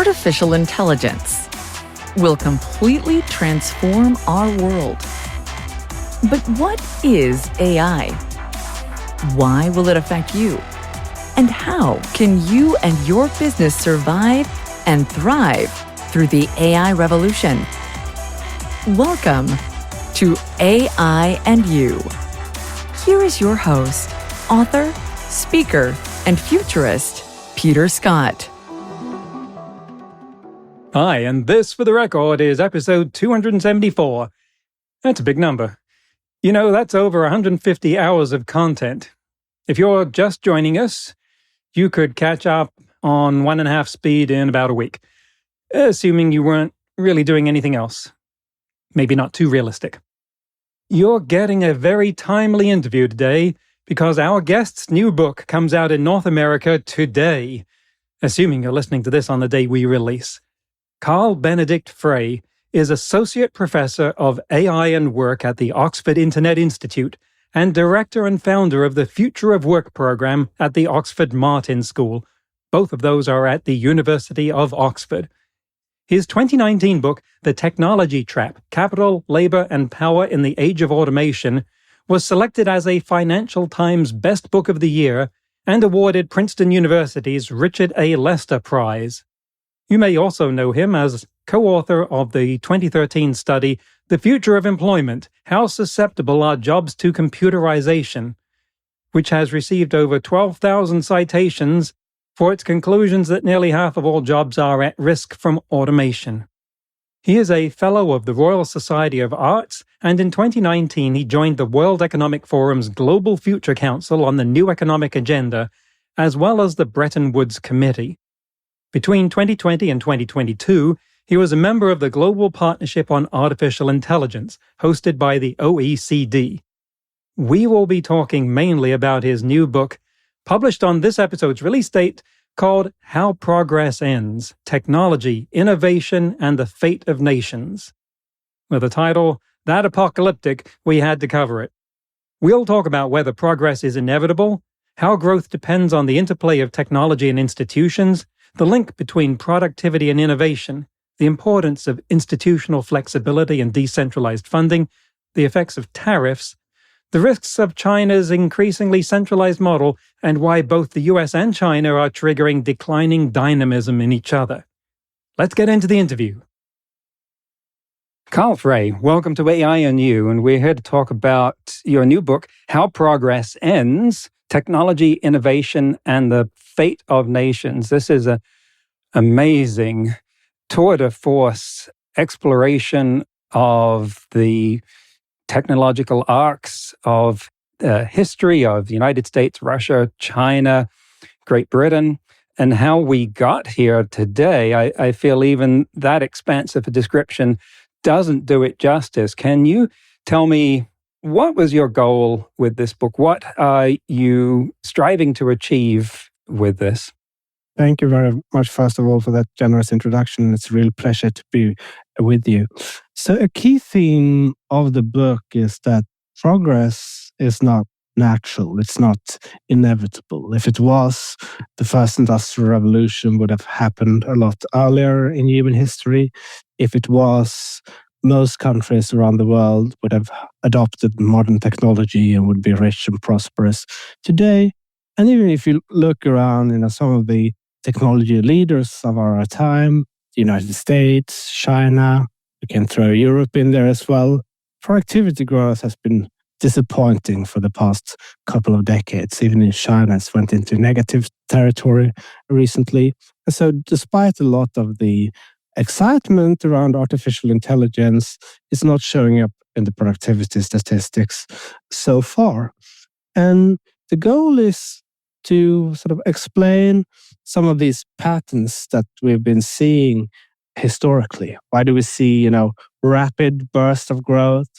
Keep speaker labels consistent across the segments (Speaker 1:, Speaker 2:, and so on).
Speaker 1: artificial intelligence will completely transform our world. But what is AI? Why will it affect you? And how can you and your business survive and thrive through the AI revolution? Welcome to AI and You. Here is your host, author, speaker, and futurist, Peter Scott.
Speaker 2: Hi, and this, for the record, is episode 274. That's a big number. You know, that's over 150 hours of content. If you're just joining us, you could catch up on 1.5 speed in about a week, assuming you weren't really doing anything else. Maybe not too realistic. You're getting a very timely interview today because our guest's new book comes out in North America today, assuming you're listening to this on the day we release. Benedikt Frey is Associate Professor of AI and Work at the Oxford Internet Institute and Director and Founder of the Future of Work program at the Oxford Martin School. Both of those are at the University of Oxford. His 2019 book, The Technology Trap: Capital, Labor, and Power in the Age of Automation, was selected as a Financial Times Best Book of the Year and awarded Princeton University's Richard A. Lester Prize. You may also know him as co-author of the 2013 study, The Future of Employment: How Susceptible Are Jobs to Computerization, which has received over 12,000 citations for its conclusions that nearly half of all jobs are at risk from automation. He is a Fellow of the Royal Society of Arts, and in 2019 he joined the World Economic Forum's Global Future Council on the New Economic Agenda, as well as the Bretton Woods Committee. Between 2020 and 2022, he was a member of the Global Partnership on Artificial Intelligence, hosted by the OECD. We will be talking mainly about his new book, published on this episode's release date, called How Progress Ends: Technology, Innovation, and the Fate of Nations. With a title that apocalyptic, we had to cover it. We'll talk about whether progress is inevitable, how growth depends on the interplay of technology and institutions, the link between productivity and innovation, the importance of institutional flexibility and decentralized funding, the effects of tariffs, the risks of China's increasingly centralized model, and why both the US and China are triggering declining dynamism in each other. Let's get into the interview. Frey, welcome to AI and You, and we're here to talk about your new book, How Progress Ends: Technology, Innovation, and the Fate of Nations. This is an amazing tour de force exploration of the technological arcs of the history of the United States, Russia, China, Great Britain, and how we got here today. I feel even that expansive a description doesn't do it justice. Can you tell me, what was your goal with this book? What are you striving to achieve with this?
Speaker 3: Thank you very much, first of all, for that generous introduction. It's a real pleasure to be with you. So a key theme of the book is that progress is not natural. It's not inevitable. If it was, the first industrial revolution would have happened a lot earlier in human history. If it was, most countries around the world would have adopted modern technology and would be rich and prosperous today. And even if you look around, some of the technology leaders of our time, the United States, China, you can throw Europe in there as well, productivity growth has been disappointing for the past couple of decades. Even in China, it's went into negative territory recently. And so despite a lot of the excitement around artificial intelligence, it's not showing up in the productivity statistics so far. And the goal is to sort of explain some of these patterns that we've been seeing historically. Why do we see, rapid burst of growth,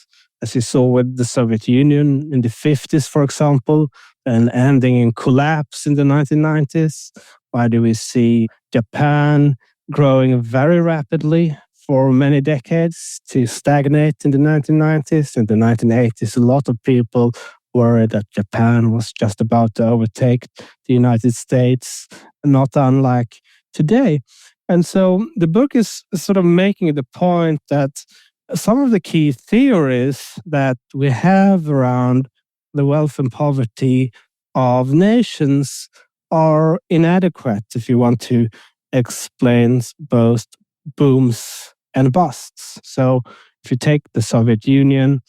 Speaker 3: as you saw with the Soviet Union in the 50s, for example, and ending in collapse in the 1990s? Why do we see Japan growing very rapidly for many decades to stagnate in the 1990s? In the 1980s, a lot of people worried that Japan was just about to overtake the United States, not unlike today. And so the book is sort of making the point that some of the key theories that we have around the wealth and poverty of nations are inadequate if you want to explain both booms and busts. So if you take the Soviet Union,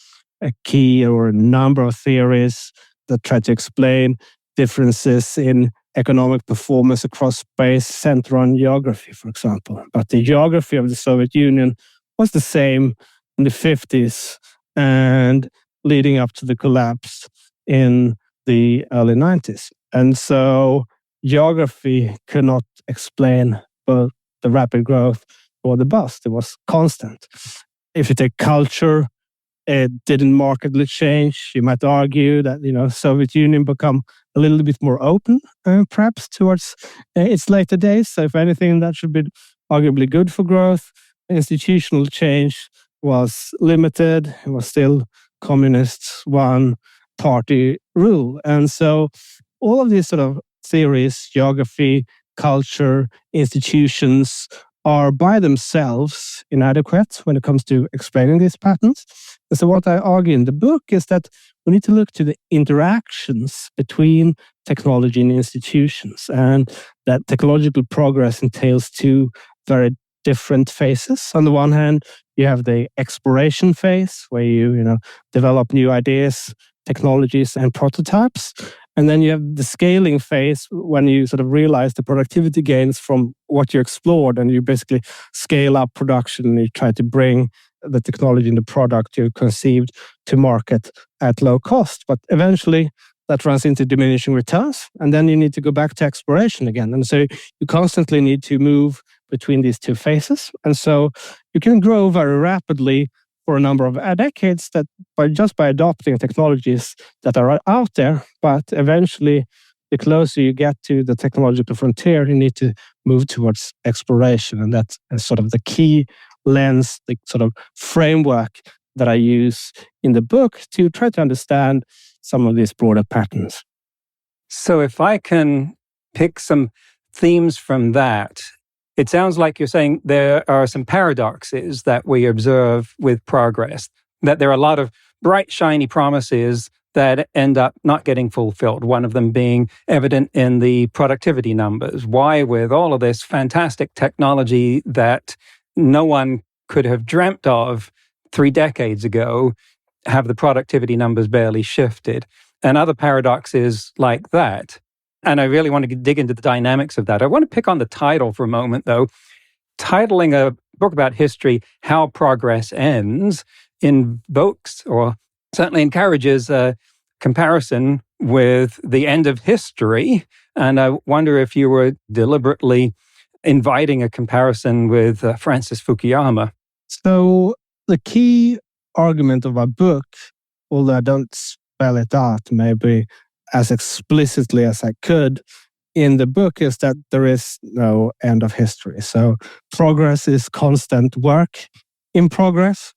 Speaker 3: a key or a number of theories that try to explain differences in economic performance across space center on geography, for example. But the geography of the Soviet Union was the same in the 50s and leading up to the collapse in the early 90s. And so geography could not explain both the rapid growth or the bust. It was constant. If you take culture, it didn't markedly change. You might argue that, Soviet Union become a little bit more open, perhaps, towards its later days. So if anything, that should be arguably good for growth. Institutional change was limited. It was still communist one-party rule. And so all of these sort of theories, geography, culture, institutions, are by themselves inadequate when it comes to explaining these patterns. And so what I argue in the book is that we need to look to the interactions between technology and institutions, and that technological progress entails two very different phases. On the one hand, you have the exploration phase where you develop new ideas, technologies, and prototypes. And then you have the scaling phase when you sort of realize the productivity gains from what you explored, and you basically scale up production and you try to bring the technology and the product you conceived to market at low cost. But eventually that runs into diminishing returns, and then you need to go back to exploration again. And so you constantly need to move between these two phases. And so you can grow very rapidly for a number of decades that by adopting technologies that are out there, but eventually the closer you get to the technological frontier, you need to move towards exploration. And that's sort of the key lens, the sort of framework that I use in the book to try to understand some of these broader patterns.
Speaker 2: So if I can pick some themes from that, it sounds like you're saying there are some paradoxes that we observe with progress, that there are a lot of bright, shiny promises that end up not getting fulfilled, one of them being evident in the productivity numbers. Why, with all of this fantastic technology that no one could have dreamt of 3 decades ago, have the productivity numbers barely shifted? And other paradoxes like that. And I really want to dig into the dynamics of that. I want to pick on the title for a moment, though. Titling a book about history, How Progress Ends, invokes or certainly encourages a comparison with the end of history. And I wonder if you were deliberately inviting a comparison with Francis Fukuyama.
Speaker 3: So the key argument of our book, although I don't spell it out maybe as explicitly as I could in the book, is that there is no end of history. So progress is constant work in progress.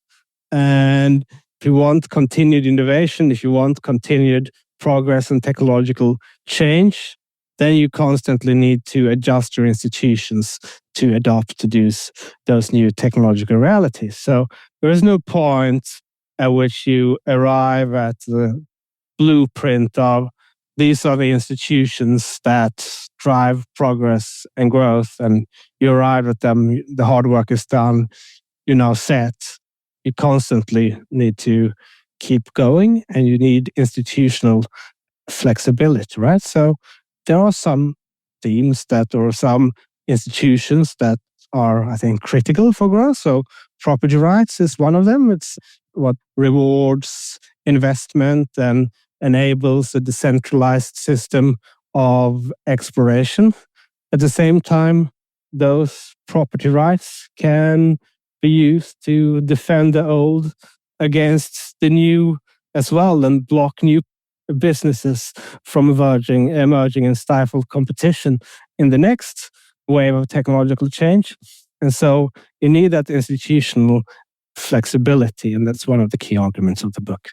Speaker 3: And if you want continued innovation, if you want continued progress and technological change, then you constantly need to adjust your institutions to adopt to those new technological realities. So there is no point at which you arrive at the blueprint of these are the institutions that drive progress and growth, and you arrive at them, the hard work is done, you're now set. You constantly need to keep going, and you need institutional flexibility, right? So there are some themes or some institutions that are, I think, critical for growth. So property rights is one of them. It's what rewards investment and enables a decentralized system of exploration. At the same time, those property rights can be used to defend the old against the new as well, and block new businesses from emerging and stifle competition in the next wave of technological change. And so you need that institutional flexibility, and that's one of the key arguments of the book.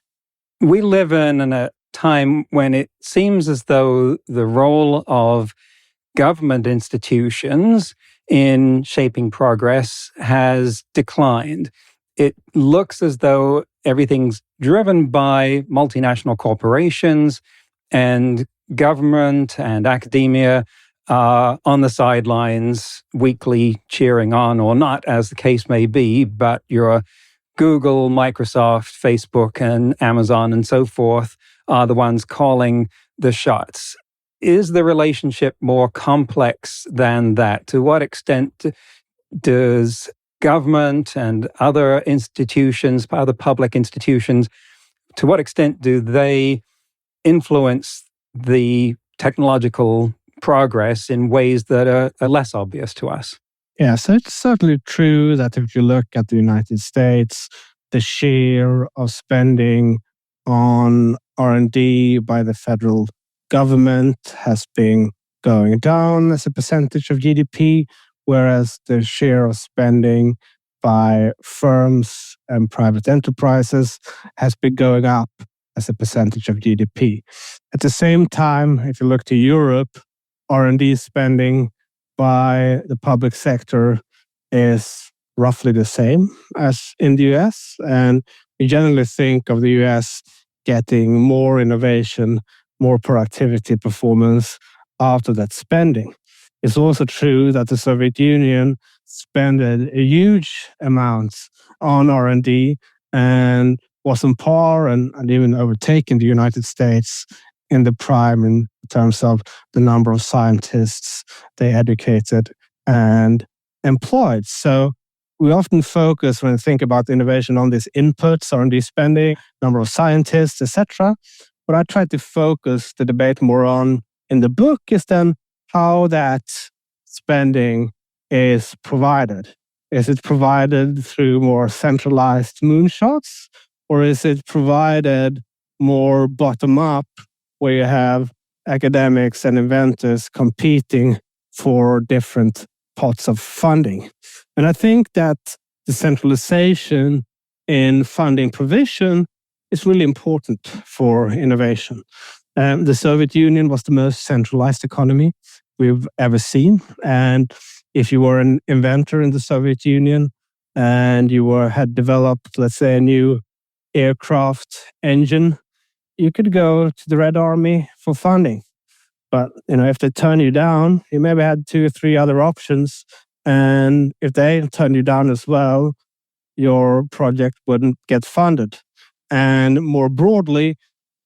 Speaker 2: We live in a time when it seems as though the role of government institutions in shaping progress has declined. It looks as though everything's driven by multinational corporations, and government and academia are on the sidelines, weakly cheering on or not, as the case may be, but your Google, Microsoft, Facebook, and Amazon and so forth are the ones calling the shots. Is the relationship more complex than that? To what extent does government and other institutions, other public institutions, to what extent do they influence the technological progress in ways that are less obvious to us?
Speaker 3: Yeah, so it's certainly true that if you look at the United States, the share of spending on R&D by the federal government has been going down as a percentage of GDP, whereas the share of spending by firms and private enterprises has been going up as a percentage of GDP. At the same time, if you look to Europe, R&D spending by the public sector is roughly the same as in the US. And we generally think of the US getting more innovation, more productivity performance after that spending. It's also true that the Soviet Union spent a huge amount on R&D and was on par and even overtaken the United States in the prime in terms of the number of scientists they educated and employed. So we often focus when we think about innovation on these inputs, R&D spending, number of scientists, etc. What I try to focus the debate more on in the book is then how that spending is provided. Is it provided through more centralized moonshots, or is it provided more bottom-up, where you have academics and inventors competing for different pots of funding? And I think that decentralization in funding provision is really important for innovation. The Soviet Union was the most centralized economy we've ever seen. And if you were an inventor in the Soviet Union and you had developed, let's say, a new aircraft engine, you could go to the Red Army for funding. But if they turn you down, you maybe had 2 or 3 other options. And if they turn you down as well, your project wouldn't get funded. And more broadly,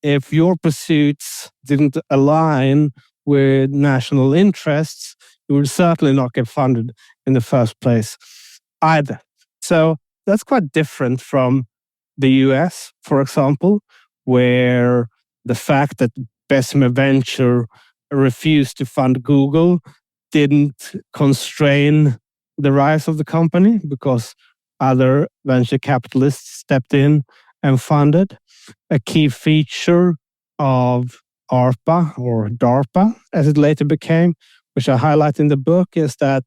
Speaker 3: if your pursuits didn't align with national interests, you would certainly not get funded in the first place either. So that's quite different from the US, for example, where the fact that Bessemer Venture refused to fund Google didn't constrain the rise of the company because other venture capitalists stepped in and funded. A key feature of ARPA, or DARPA, as it later became, which I highlight in the book, is that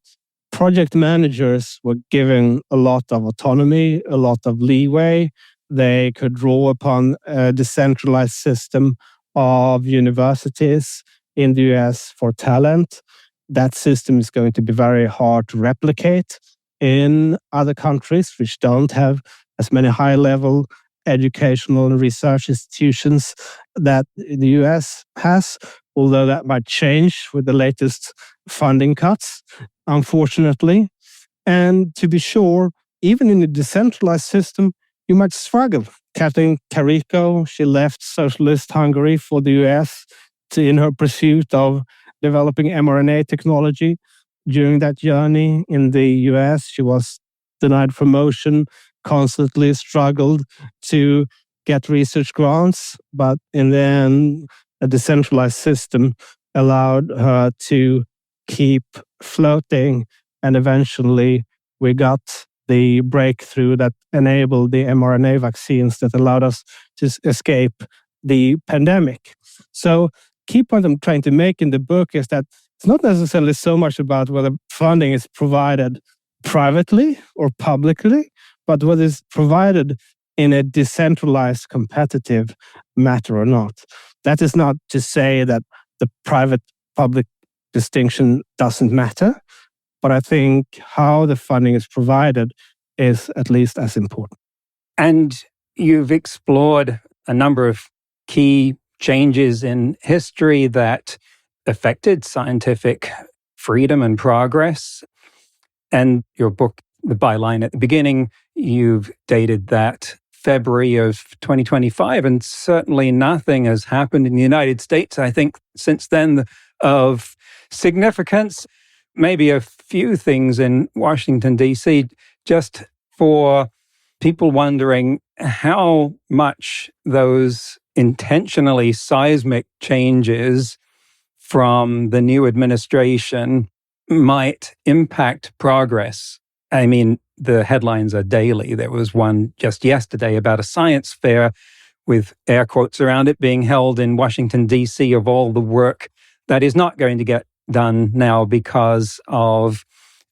Speaker 3: project managers were given a lot of autonomy, a lot of leeway. They could draw upon a decentralized system of universities in the US for talent. That system is going to be very hard to replicate in other countries which don't have as many high-level educational and research institutions that the US has, although that might change with the latest funding cuts, unfortunately. And to be sure, even in a decentralized system, you might struggle. Kathleen Carrico, she left socialist Hungary for the US in her pursuit of developing mRNA technology. During that journey in the US, she was denied promotion, constantly struggled to get research grants, but in the end, a decentralized system allowed her to keep floating, and eventually we got the breakthrough that enabled the mRNA vaccines that allowed us to escape the pandemic. So, key point I'm trying to make in the book is that it's not necessarily so much about whether funding is provided privately or publicly, but whether it's provided in a decentralized, competitive matter or not. That is not to say that the private-public distinction doesn't matter. But I think how the funding is provided is at least as important.
Speaker 2: And you've explored a number of key changes in history that affected scientific freedom and progress. And your book, the byline at the beginning, you've dated that February of 2025, and certainly nothing has happened in the United States, I think, since then of significance. Maybe a few things in Washington, D.C., just for people wondering how much those intentionally seismic changes from the new administration might impact progress. I mean, the headlines are daily. There was one just yesterday about a science fair with air quotes around it being held in Washington, D.C., of all the work that is not going to get done now because of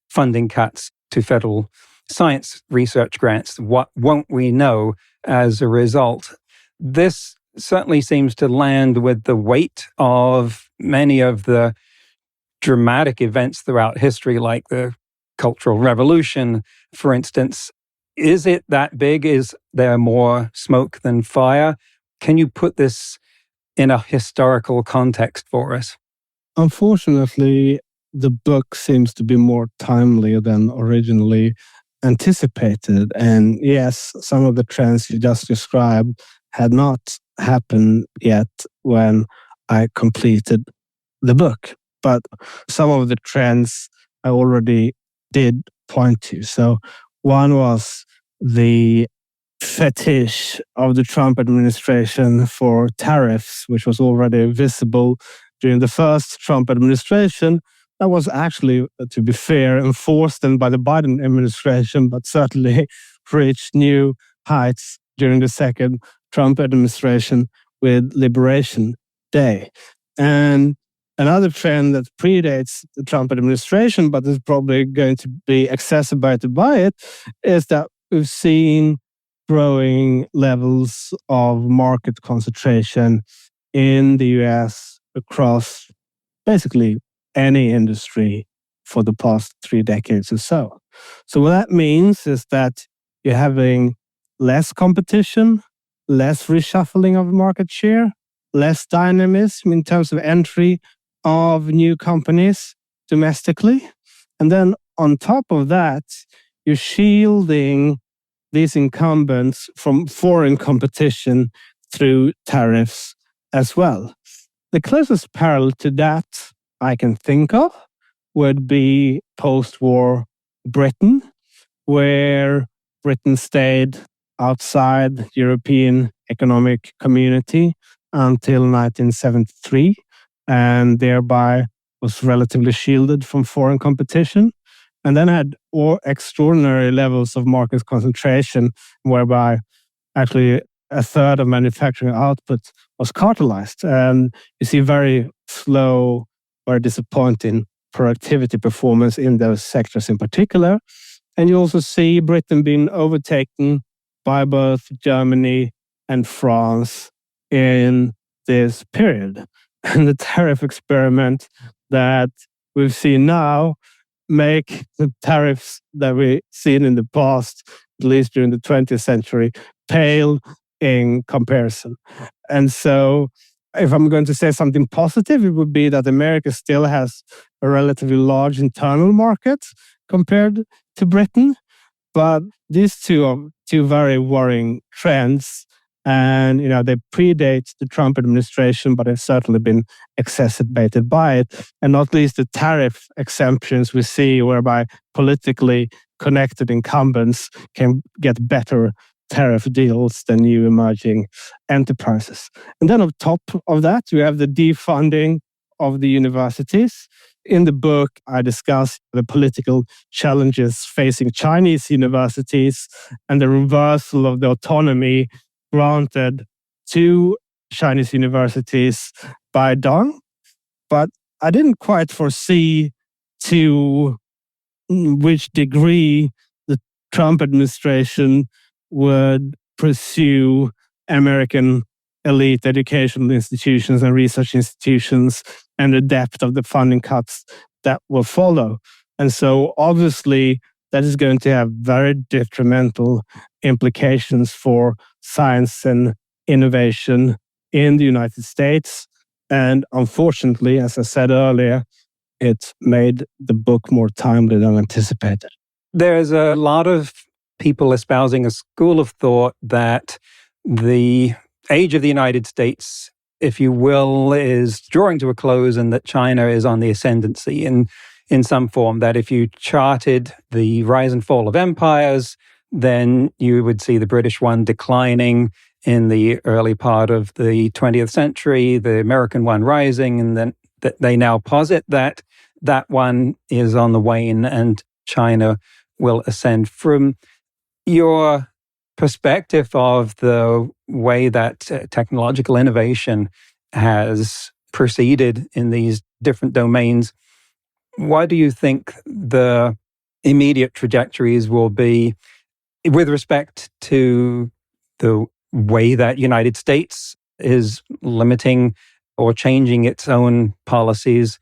Speaker 2: funding cuts to federal science research grants. What won't we know as a result? This certainly seems to land with the weight of many of the dramatic events throughout history, like the Cultural Revolution, for instance. Is it that big? Is there more smoke than fire? Can you put this in a historical context for us?
Speaker 3: Unfortunately, the book seems to be more timely than originally anticipated. And yes, some of the trends you just described had not happened yet when I completed the book. But some of the trends I already did point to. So one was the fetish of the Trump administration for tariffs, which was already visible during the first Trump administration. That was actually, to be fair, enforced by the Biden administration, but certainly reached new heights during the second Trump administration with Liberation Day. And another trend that predates the Trump administration, but is probably going to be exacerbated by it, is that we've seen growing levels of market concentration in the US across basically any industry for the past 3 decades or so. So what that means is that you're having less competition, less reshuffling of market share, less dynamism in terms of entry of new companies domestically. And then on top of that, you're shielding these incumbents from foreign competition through tariffs as well. The closest parallel to that I can think of would be post-war Britain, where Britain stayed outside the European Economic Community until 1973, and thereby was relatively shielded from foreign competition, and then had extraordinary levels of market concentration, whereby actually a third of manufacturing output was cartelized. And you see very slow, very disappointing productivity performance in those sectors in particular. And you also see Britain being overtaken by both Germany and France in this period. And the tariff experiment that we've seen now make the tariffs that we've seen in the past, at least during the 20th century, pale in comparison. And so if I'm going to say something positive, it would be that America still has a relatively large internal market compared to Britain. But these two are two very worrying trends. And, they predate the Trump administration, but have certainly been exacerbated by it. And not least the tariff exemptions we see, whereby politically connected incumbents can get better tariff deals than new emerging enterprises. And then on top of that, we have the defunding of the universities. In the book, I discuss the political challenges facing Chinese universities and the reversal of the autonomy granted to Chinese universities by Dong. But I didn't quite foresee to which degree the Trump administration would pursue American elite educational institutions and research institutions and the depth of the funding cuts that will follow. And so obviously that is going to have very detrimental implications for science and innovation in the United States. And unfortunately, as I said earlier, it made the book more timely than anticipated.
Speaker 2: There's a lot of people espousing a school of thought that the age of the United States, if you will, is drawing to a close, and that China is on the ascendancy in some form. That if you charted the rise and fall of empires, then you would see the British one declining in the early part of the 20th century, the American one rising, and then they now posit that that one is on the wane and China will ascend. From your perspective of the way that technological innovation has proceeded in these different domains, what do you think the immediate trajectories will be with respect to the way that United States is limiting or changing its own policies,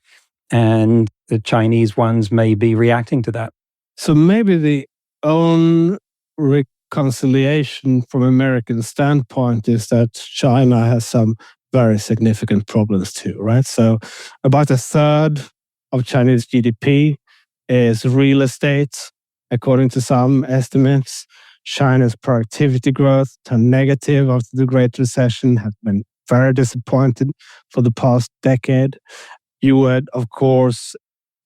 Speaker 2: and the Chinese ones may be reacting to that?
Speaker 3: So maybe the own reconciliation from American standpoint is that China has some very significant problems too, right? So about a third of Chinese GDP is real estate. According to some estimates, China's productivity growth turned negative after the Great Recession, has been very disappointed for the past decade. You would, of course,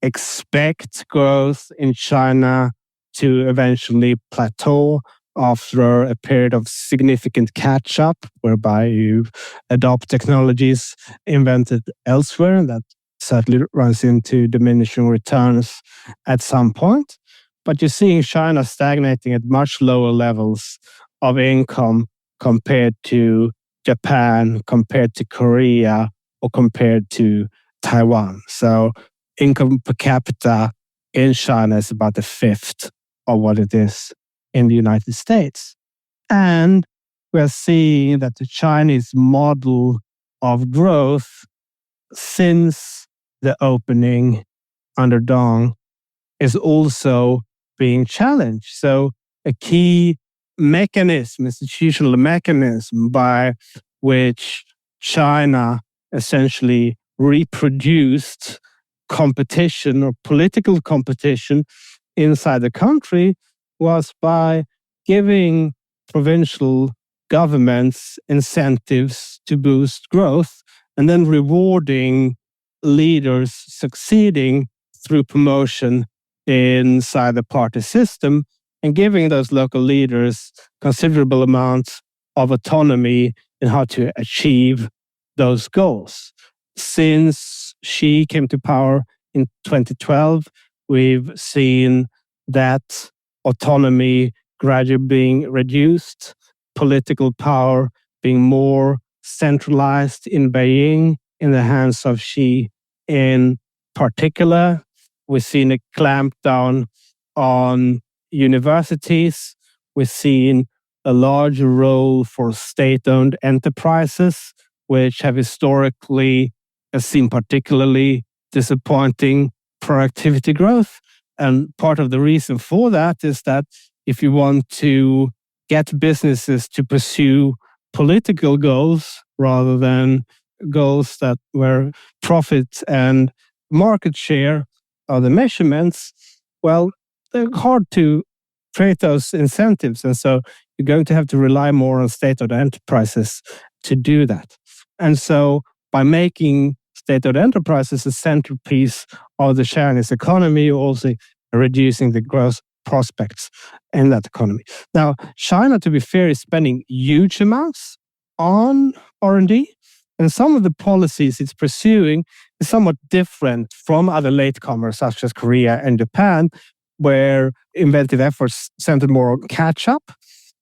Speaker 3: expect growth in China to eventually plateau after a period of significant catch-up, whereby you adopt technologies invented elsewhere. That certainly runs into diminishing returns at some point. But you're seeing China stagnating at much lower levels of income compared to Japan, compared to Korea, or compared to Taiwan. So income per capita in China is about a fifth of what it is in the United States. And we're seeing that the Chinese model of growth since the opening under Deng is also being challenged. So a key mechanism, institutional mechanism by which China essentially reproduced competition or political competition inside the country was by giving provincial governments incentives to boost growth and then rewarding leaders succeeding through promotion inside the party system and giving those local leaders considerable amounts of autonomy in how to achieve those goals. Since Xi came to power in 2012, we've seen that autonomy gradually being reduced, political power being more centralized in Beijing, in the hands of Xi in particular. We've seen a clampdown on universities. We've seen a larger role for state-owned enterprises, which have historically seen particularly disappointing productivity growth. And part of the reason for that is that if you want to get businesses to pursue political goals rather than goals that were profit and market share are the measurements, well, they're hard to create those incentives. And so you're going to have to rely more on state-owned enterprises to do that. And so by making state-owned enterprises a centerpiece of the Chinese economy, you're also reducing the growth prospects in that economy. Now, China, to be fair, is spending huge amounts on R&D, and some of the policies it's pursuing is somewhat different from other latecomers such as Korea and Japan, where inventive efforts centered more on catch-up,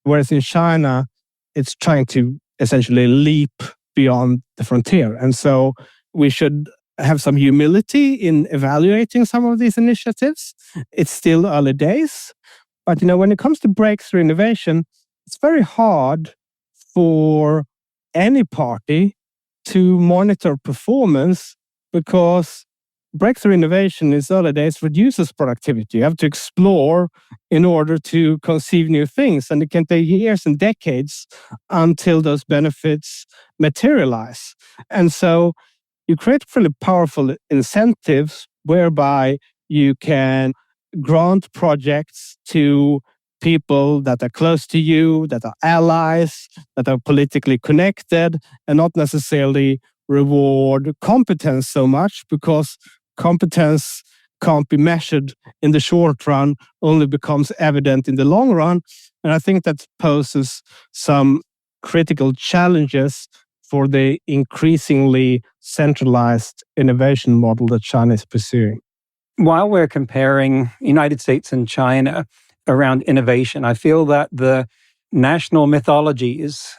Speaker 3: whereas in China, it's trying to essentially leap beyond the frontier. And so we should have some humility in evaluating some of these initiatives. It's still early days, but when it comes to breakthrough innovation, it's very hard for any party to monitor performance because breakthrough innovation in early days reduces productivity. You have to explore in order to conceive new things. And it can take years and decades until those benefits materialize. And so you create really powerful incentives whereby you can grant projects to people that are close to you, that are allies, that are politically connected, and not necessarily reward competence so much, because competence can't be measured in the short run, only becomes evident in the long run. And I think that poses some critical challenges for the increasingly centralized innovation model that China is pursuing.
Speaker 2: While we're comparing United States and China around innovation, I feel that the national mythologies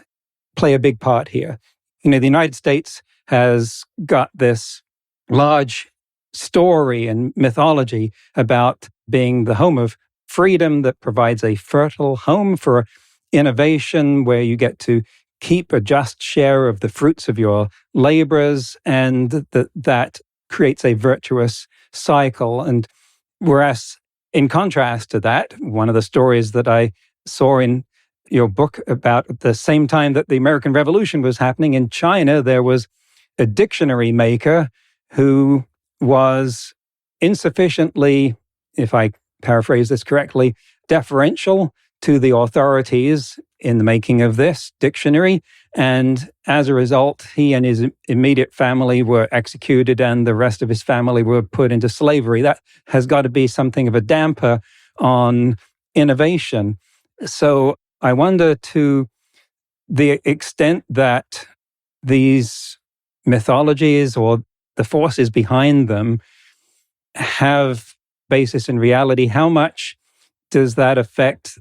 Speaker 2: play a big part here. The United States has got this large story and mythology about being the home of freedom that provides a fertile home for innovation where you get to keep a just share of the fruits of your labors, and that creates a virtuous cycle. And whereas, in contrast to that, one of the stories that I saw in your book about the same time that the American Revolution was happening in China, there was a dictionary maker who was insufficiently, if I paraphrase this correctly, deferential to the authorities in the making of this dictionary. And as a result, he and his immediate family were executed and the rest of his family were put into slavery. That has got to be something of a damper on innovation. So I wonder, to the extent that these mythologies or the forces behind them have basis in reality, how much does that affect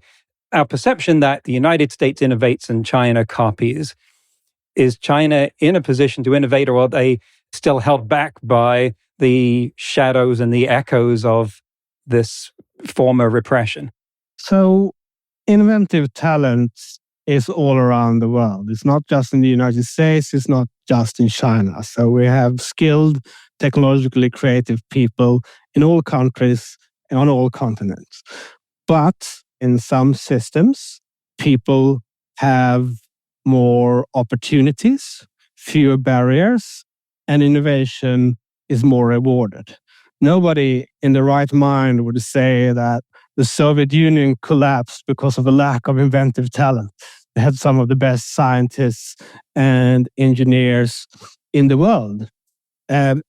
Speaker 2: our perception that the United States innovates and China copies? Is China in a position to innovate, or are they still held back by the shadows and the echoes of this former repression?
Speaker 3: So inventive talent is all around the world. It's not just in the United States, it's not just in China. So we have skilled, technologically creative people in all countries and on all continents. But in some systems, people have more opportunities, fewer barriers, and innovation is more rewarded. Nobody in the right mind would say that the Soviet Union collapsed because of a lack of inventive talent. They had some of the best scientists and engineers in the world.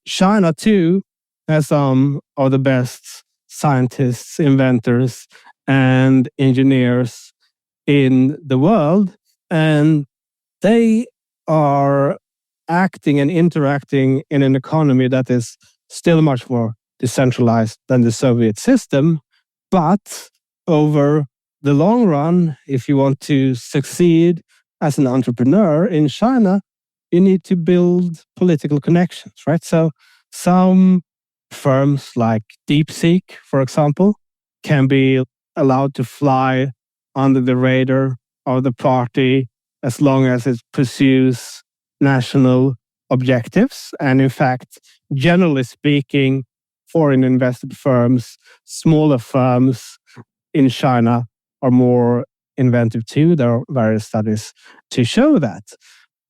Speaker 3: China, too, has some of the best scientists, inventors, and engineers in the world. And they are acting and interacting in an economy that is still much more decentralized than the Soviet system. But over the long run, if you want to succeed as an entrepreneur in China, you need to build political connections, right? So some firms like DeepSeek, for example, can be allowed to fly under the radar of the party as long as it pursues national objectives. And in fact, generally speaking, foreign invested firms, smaller firms in China are more inventive too. There are various studies to show that.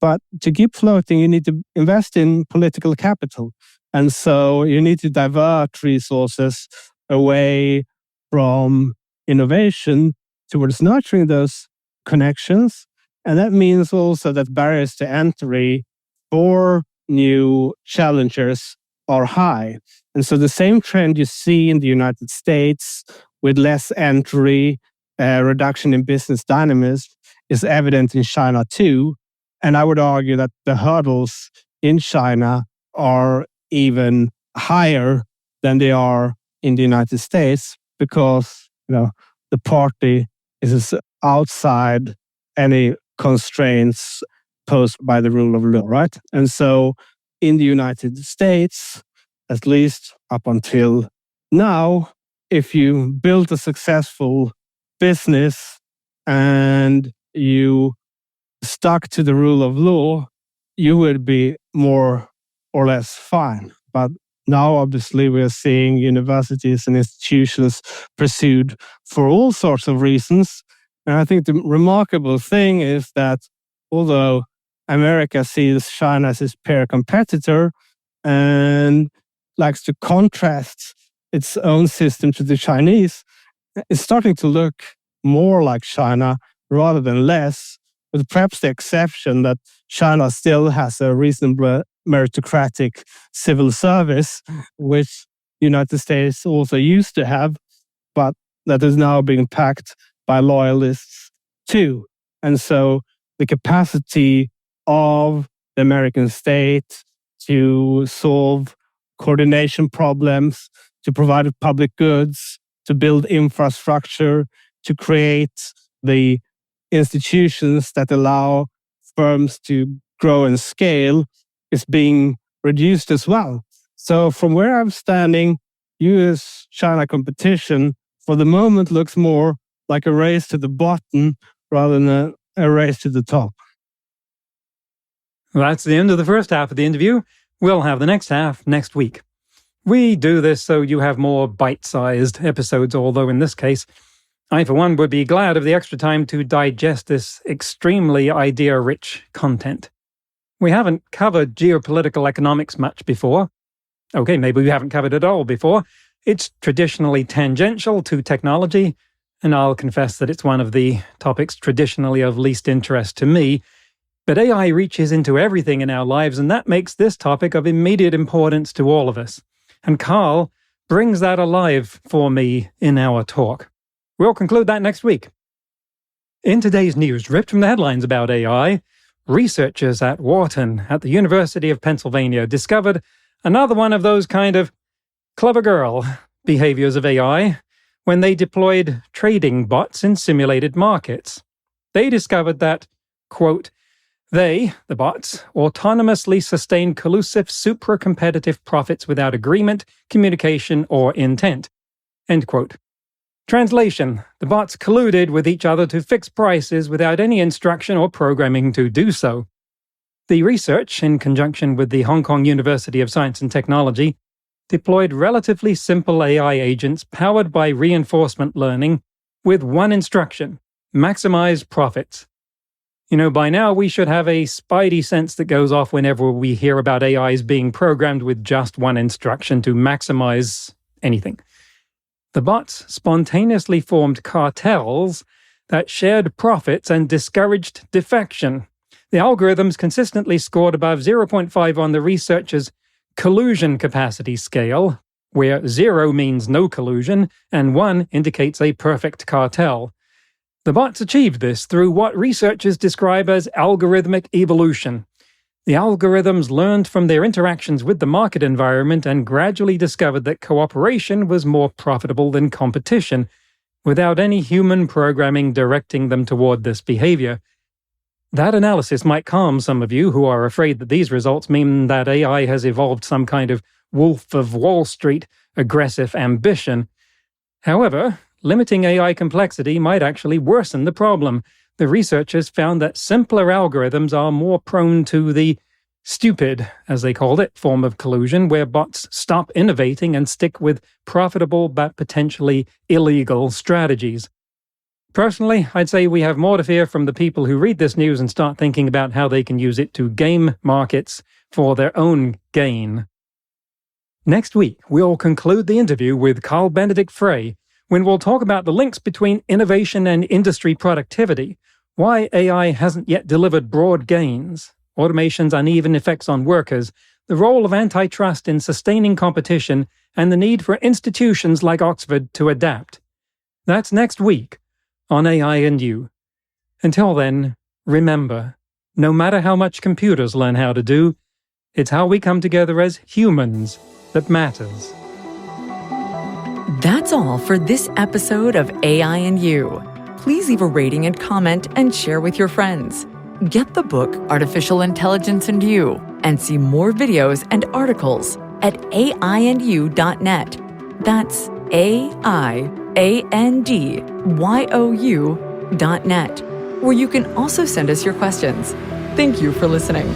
Speaker 3: But to keep floating, you need to invest in political capital. And so you need to divert resources away from innovation towards nurturing those connections. And that means also that barriers to entry for new challengers are high. And so the same trend you see in the United States with less entry, reduction in business dynamism is evident in China too. And I would argue that the hurdles in China are even higher than they are in the United States because, the party is outside any constraints posed by the rule of law, right? And so in the United States, at least up until now, if you build a successful business and you stuck to the rule of law, you would be more or less fine. But now, obviously, we are seeing universities and institutions pursued for all sorts of reasons. And I think the remarkable thing is that although America sees China as its peer competitor and likes to contrast its own system to the Chinese, it's starting to look more like China rather than less, with perhaps the exception that China still has a reasonable meritocratic civil service, which the United States also used to have, but that is now being packed by loyalists too. And so the capacity of the American state to solve coordination problems, to provide public goods, to build infrastructure, to create the institutions that allow firms to grow and scale is being reduced as well. So from where I'm standing, US-China competition for the moment looks more like a race to the bottom rather than a race to the top.
Speaker 2: That's the end of the first half of the interview. We'll have the next half next week. We do this so you have more bite-sized episodes, although in this case, I for one would be glad of the extra time to digest this extremely idea-rich content. We haven't covered geopolitical economics much before. Okay, maybe we haven't covered it all before. It's traditionally tangential to technology, and I'll confess that it's one of the topics traditionally of least interest to me. But AI reaches into everything in our lives, and that makes this topic of immediate importance to all of us. And Carl brings that alive for me in our talk. We'll conclude that next week. In today's news, ripped from the headlines about AI, researchers at Wharton at the University of Pennsylvania discovered another one of those kind of clever girl behaviors of AI when they deployed trading bots in simulated markets. They discovered that, quote, they, the bots, autonomously sustain collusive supra-competitive profits without agreement, communication, or intent. End quote. Translation: the bots colluded with each other to fix prices without any instruction or programming to do so. The research, in conjunction with the Hong Kong University of Science and Technology, deployed relatively simple AI agents powered by reinforcement learning with one instruction: maximize profits. You know, by now we should have a spidey sense that goes off whenever we hear about AIs being programmed with just one instruction to maximize anything. The bots spontaneously formed cartels that shared profits and discouraged defection. The algorithms consistently scored above 0.5 on the researchers' collusion capacity scale, where 0 means no collusion and 1 indicates a perfect cartel. The bots achieved this through what researchers describe as algorithmic evolution. The algorithms learned from their interactions with the market environment and gradually discovered that cooperation was more profitable than competition, without any human programming directing them toward this behavior. That analysis might calm some of you who are afraid that these results mean that AI has evolved some kind of Wolf of Wall Street aggressive ambition. However, limiting AI complexity might actually worsen the problem. The researchers found that simpler algorithms are more prone to the stupid, as they called it, form of collusion, where bots stop innovating and stick with profitable but potentially illegal strategies. Personally, I'd say we have more to fear from the people who read this news and start thinking about how they can use it to game markets for their own gain. Next week, we'll conclude the interview with Benedikt Frey, when we'll talk about the links between innovation and industry productivity, why AI hasn't yet delivered broad gains, automation's uneven effects on workers, the role of antitrust in sustaining competition, and the need for institutions like Oxford to adapt. That's next week on AI and You. Until then, remember, no matter how much computers learn how to do, it's how we come together as humans that matters.
Speaker 1: That's all for this episode of AI and You. Please leave a rating and comment and share with your friends. Get the book Artificial Intelligence and You and see more videos and articles at aiandyou.net. That's aiandyou.net, where you can also send us your questions. Thank you for listening.